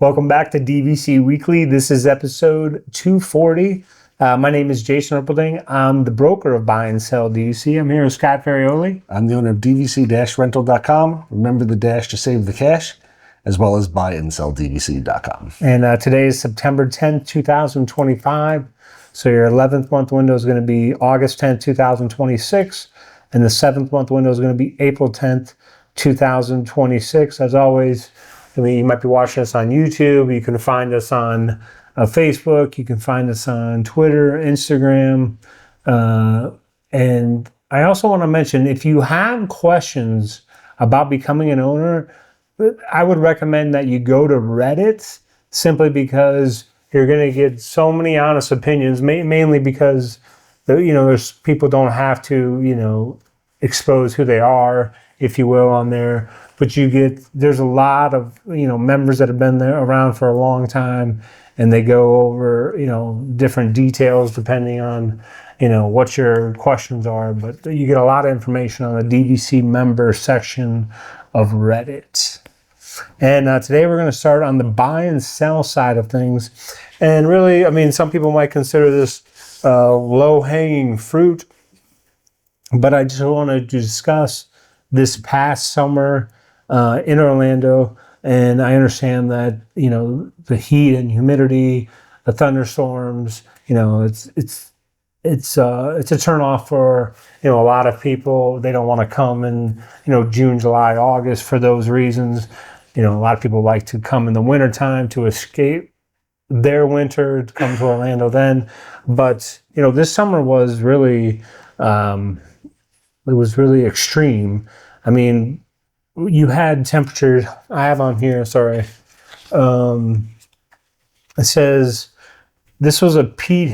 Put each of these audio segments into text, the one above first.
Welcome back to DVC Weekly. This is episode 240. My name is Jason Rippleding. I'm the broker of Buy and Sell DVC. I'm here with Scott Ferrioli. I'm the owner of DVC-Rental.com. Remember the dash to save the cash, as well as buyandsellDVC.com. And today is September 10th, 2025. So your 11th month window is going to be August 10th, 2026. And the 7th month window is going to be April 10th, 2026. As always, you might be watching us on YouTube. You can find us on Facebook. You can find us on Twitter, Instagram. And I also want to mention, if you have questions about becoming an owner, I would recommend that you go to Reddit, simply because you're going to get so many honest opinions, mainly because there's people don't have to expose who they are, if you will, on there. But there's a lot of members that have been there around for a long time, and they go over different details depending on what your questions are. But you get a lot of information on the DVC member section of Reddit. And today we're going to start on the buy and sell side of things. And really, some people might consider this low-hanging fruit, but I just want to discuss this past summer in Orlando. And I understand that the heat and humidity, the thunderstorms, it's a turn off for a lot of people. They don't want to come in June, July, August for those reasons. A lot of people like to come in the wintertime to escape their winter, to come to Orlando then. But this summer was really extreme. You had temperatures. I have on here. Sorry. It says this was a peak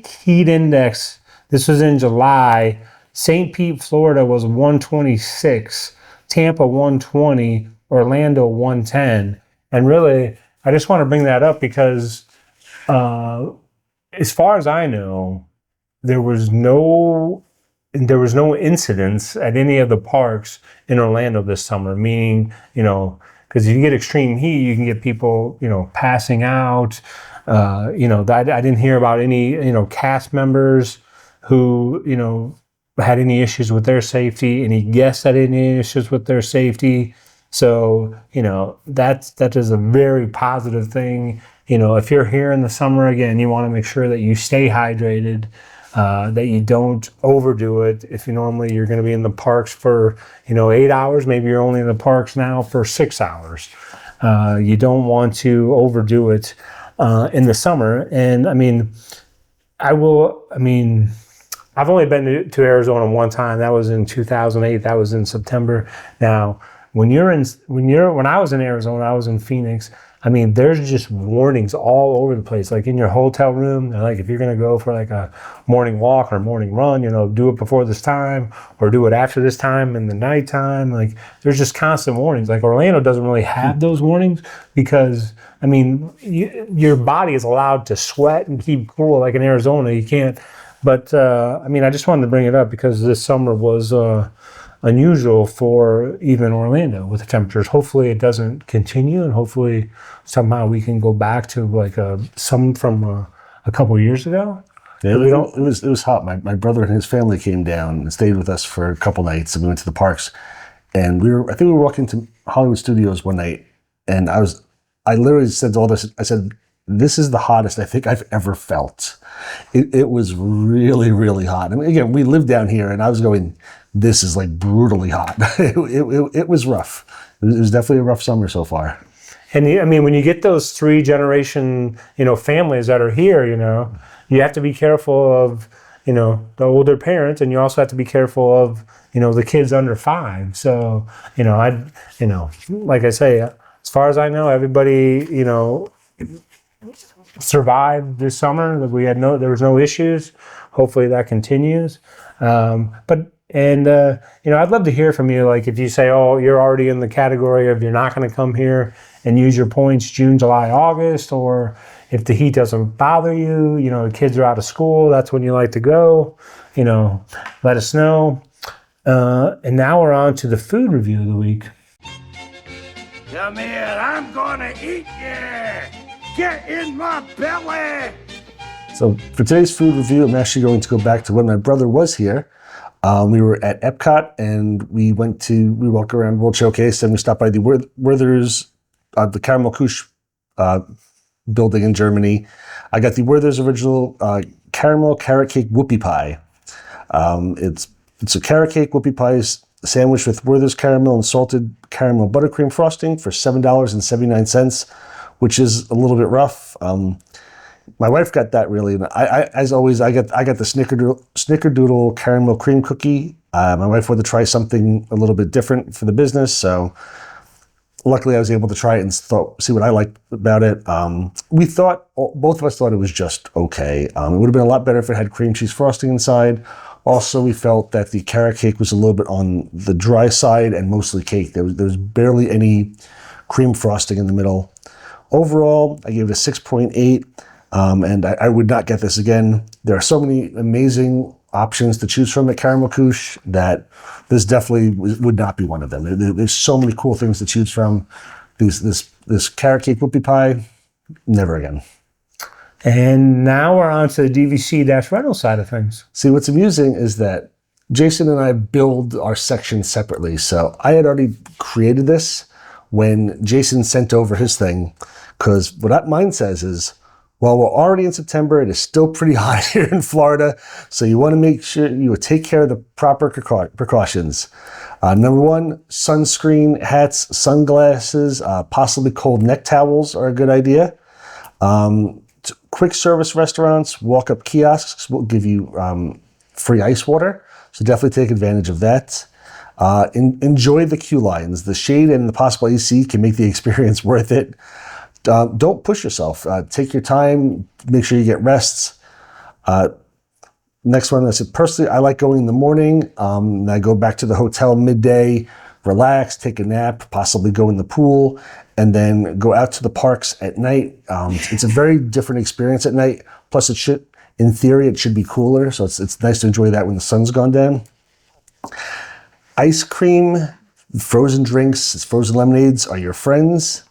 heat index. This was in July. St. Pete, Florida was 126. Tampa 120. Orlando 110. And really, I just want to bring that up because, as far as I know, there was no incidents at any of the parks in Orlando this summer, meaning, because you get extreme heat, you can get people, passing out. I didn't hear about any, cast members who, had any issues with their safety, any guests had any issues with their safety. So, that is a very positive thing. If you're here in the summer, again, you want to make sure that you stay hydrated, that you don't overdo it. If you're going to be in the parks for, 8 hours, maybe you're only in the parks now for 6 hours. You don't want to overdo it in the summer. And I've only been to Arizona one time. That was in 2008. That was in September. Now, when I was in Arizona, I was in Phoenix. There's just warnings all over the place. Like in your hotel room, they're like, if you're going to go for like a morning walk or a morning run, do it before this time or do it after this time in the nighttime. Like there's just constant warnings. Like Orlando doesn't really have those warnings because, your body is allowed to sweat and keep cool. Like in Arizona, you can't. But, I just wanted to bring it up because this summer was unusual for even Orlando with the temperatures. Hopefully it doesn't continue, and hopefully somehow we can go back to like some from a couple of years ago. Yeah, it was hot. My brother and his family came down and stayed with us for a couple nights, and we went to the parks. And I think we were walking to Hollywood Studios one night, and I literally said to all this, I said, this is the hottest I think I've ever felt. It was really, really hot. Again, we live down here, and I was going, this is like brutally hot. It was rough. It was definitely a rough summer so far. And when you get those 3-generation, families that are here, you have to be careful of, the older parents, and you also have to be careful of, the kids under 5. So, like I say, as far as I know, everybody, survived this summer. There was no issues. Hopefully that continues. I'd love to hear from you. Like if you say, oh, you're already in the category of you're not going to come here and use your points June, July, August, or if the heat doesn't bother you, the kids are out of school, that's when you like to go, let us know. And now we're on to the food review of the week. Come here, I'm gonna eat you! Get in my belly! So for today's food review, I'm actually going to go back to when my brother was here. We were at Epcot and we walked around World Showcase and we stopped by the Werther's, the Caramel Couche building in Germany. I got the Werther's original caramel carrot cake whoopie pie. It's a carrot cake whoopie pie sandwich with Werther's caramel and salted caramel buttercream frosting for $7.79, which is a little bit rough. My wife got that really. As always, I got the Snickerdoodle caramel cream cookie. My wife wanted to try something a little bit different for the business, so luckily I was able to try it and see what I liked about it. Both of us thought it was just okay. It would have been a lot better if it had cream cheese frosting inside. Also, we felt that the carrot cake was a little bit on the dry side and mostly cake. There was barely any cream frosting in the middle. Overall, I gave it a 6.8, and I would not get this again. There are so many amazing options to choose from at Caramel Couche that this definitely would not be one of them. There's so many cool things to choose from. This carrot cake whoopie pie, never again. And now we're on to the DVC-rental side of things. See, what's amusing is that Jason and I build our section separately. So I had already created this when Jason sent over his thing, because what mine says is, while we're already in September, it is still pretty hot here in Florida, so you want to make sure you take care of the proper precautions. Number one, sunscreen, hats, sunglasses, possibly cold neck towels are a good idea. Quick service restaurants, walk-up kiosks will give you free ice water, so definitely take advantage of that. Enjoy the queue lines. The shade and the possible AC can make the experience worth it. Don't push yourself. Take your time. Make sure you get rests. Next one, I said, personally, I like going in the morning. And I go back to the hotel midday, relax, take a nap, possibly go in the pool, and then go out to the parks at night. It's a very different experience at night. Plus, in theory, it should be cooler. So it's nice to enjoy that when the sun's gone down. Ice cream, frozen drinks, frozen lemonades are your friends.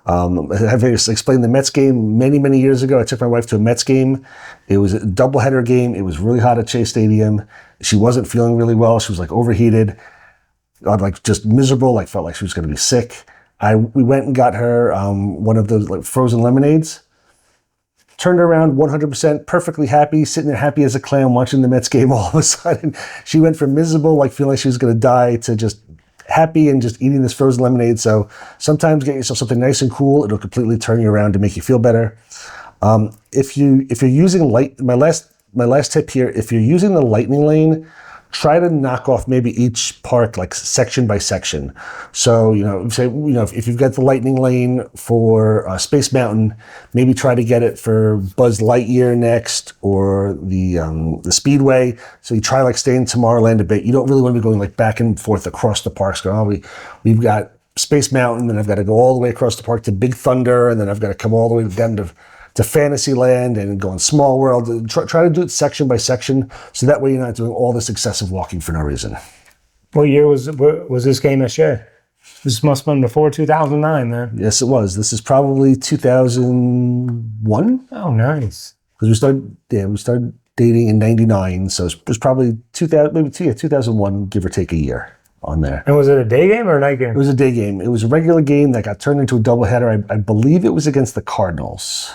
I've explained the Mets game many years ago. I took my wife to a Mets game. It was a doubleheader game. It was really hot at Chase Stadium. She wasn't feeling really well. She was like overheated, like just miserable, like felt like she was going to be sick. We went and got her one of those like frozen lemonades. Turned her around 100%, perfectly happy, sitting there happy as a clam watching the Mets game. All of a sudden, she went from miserable, like feeling like she was going to die, to just happy and just eating this frozen lemonade. So sometimes get yourself something nice and cool. It'll completely turn you around to make you feel better. If you're using my last tip here, if you're using the lightning lane, try to knock off maybe each park like section by section. So, if you've got the lightning lane for Space Mountain, maybe try to get it for Buzz Lightyear next, or the Speedway. So you try like staying Tomorrowland a bit. You don't really want to be going like back and forth across the parks. We've got Space Mountain, and I've got to go all the way across the park to Big Thunder, and then I've got to come all the way down to Fantasyland and go in Small World. Try to do it section by section, so that way you're not doing all this excessive walking for no reason. What year was this game this year? This must have been before 2009, then. Yes, it was. This is probably 2001. Oh, nice. Because we started dating in '99, so it was probably 2001, give or take a year on there. And was it a day game or a night game? It was a day game. It was a regular game that got turned into a doubleheader. I believe it was against the Cardinals.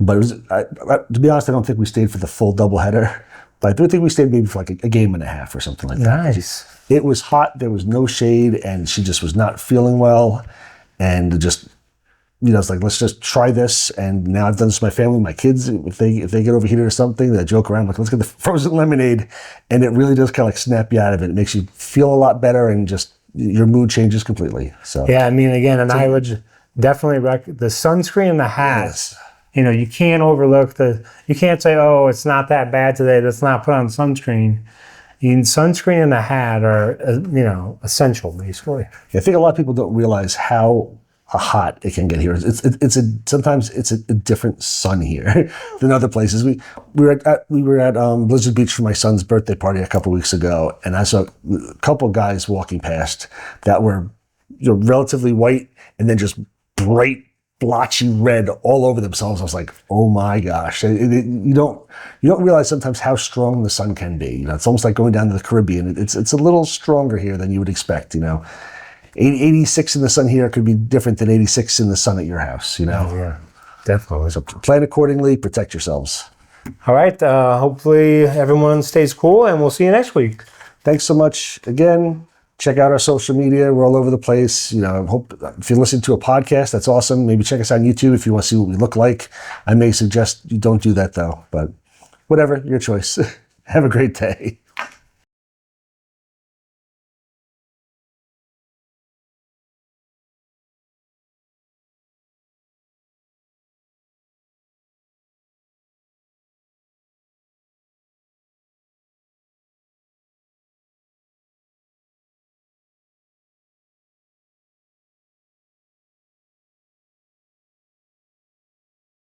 But it was, to be honest, I don't think we stayed for the full doubleheader. But I do think we stayed maybe for like a game and a half or something like that. Nice. It was hot. There was no shade, and she just was not feeling well. And just, it's like, let's just try this. And now I've done this with my family, my kids. If they get overheated or something, they joke around like, let's get the frozen lemonade. And it really does kind of like snap you out of it. It makes you feel a lot better, and just your mood changes completely. So yeah, I mean, again, and I would definitely the sunscreen and the hats. Yes. You can't overlook you can't say, oh, it's not that bad today, let's not put on sunscreen. Sunscreen and the hat are, essential, basically. I think a lot of people don't realize how hot it can get here. Sometimes it's a different sun here than other places. We were at Blizzard Beach for my son's birthday party a couple weeks ago, and I saw a couple guys walking past that were relatively white, and then just bright, blotchy red all over themselves. I was like, oh my gosh. You don't realize sometimes how strong the sun can be. You know, it's almost like going down to the Caribbean. It's a little stronger here than you would expect, you know. 86 in the sun here could be different than 86 in the sun at your house, you know. Oh, yeah, definitely. So plan accordingly, protect yourselves. All right. Hopefully everyone stays cool, and we'll see you next week. Thanks so much again. Check out our social media. We're all over the place. You know, I hope if you listen to a podcast, that's awesome. Maybe check us out on YouTube if you want to see what we look like. I may suggest you don't do that though, but whatever, your choice. Have a great day.